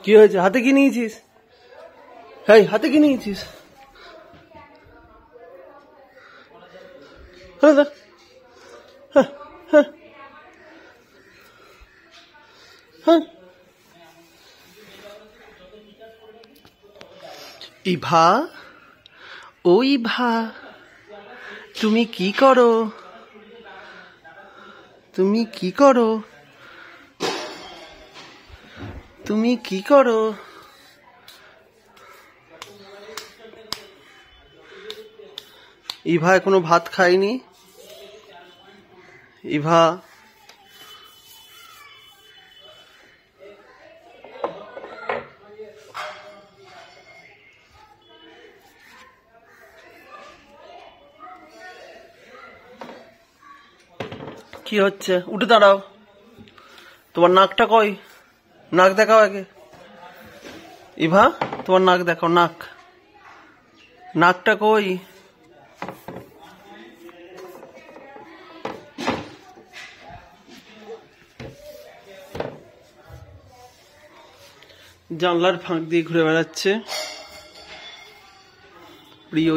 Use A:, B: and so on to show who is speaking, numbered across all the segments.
A: কি হয়েছে? হাতে কি নিয়েছিস? এই হাতে কি নিয়েছিস? ইভা, ও ইভা, তুমি কি করো? তুমি কি করো? তুমি কি করো? ইভা এখনো ভাত খায়নি। ইভা, কি হচ্ছে? উঠে দাঁড়াও। তোমার নাকটা কই? নাক দেখাও আগে। ইভা, তোমার নাক দেখাও। নাকটা কই? জানলার ফাঁক দিয়ে ঘুরে বেড়াচ্ছে প্রিয়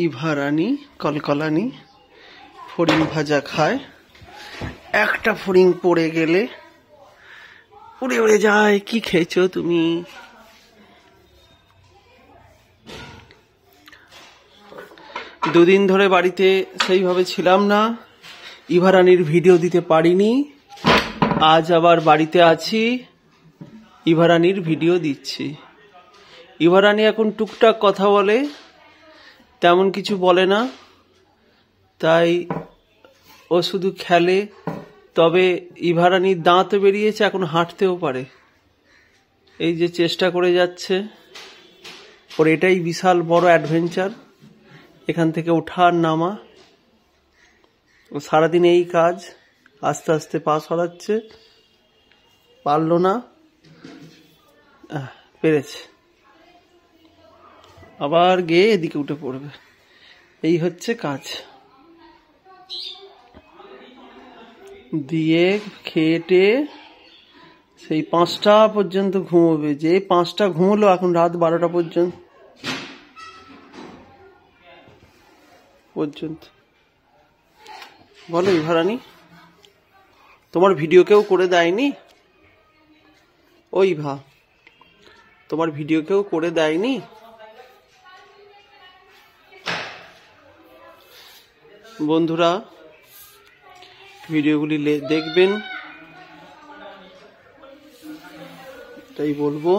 A: ইভা রানী কলকলানি। ফড়িং ভাজা খায়। একটা ফড়িং পড়ে গেলে উড়ে উড়ে যায়। কি খেয়েছো তুমি? দুদিন ধরে বাড়িতে সেইভাবে ছিলাম না, ইভা রানীর ভিডিও দিতে পারিনি। আজ আবার বাড়িতে আছি, ইভা রানীর ভিডিও দিচ্ছি। ইভা রানী এখন টুকটাক কথা বলে, তেমন কিছু বলে না, তাই ও শুধু খেলে। তবে ইভা রানীর দাঁত বেরিয়েছে, এখন হাঁটতেও পারে। এই যে চেষ্টা করে যাচ্ছে, ওর এটাই বিশাল বড় অ্যাডভেঞ্চার, এখান থেকে ওঠা আর নামা। ও সারাদিন এই কাজ, আস্তে আস্তে পা সরাচ্ছে। পারলো না, পেরেছে। আবার গিয়ে এদিকে উঠে পড়বে। এই হচ্ছে কাজ। দিয়ে খেটে সেই 5টা পর্যন্ত ঘুমোবে। যে 5টা ঘুমোলো, এখন রাত 12টা পর্যন্ত। বলো ইভা রানী, তোমার ভিডিও কেউ করে দেয়নি? ও ইভা, তোমার ভিডিও কেউ করে দেয়নি? বন্ধুরা, ভিডিওগুলি দেখবেন, তাই বলবো।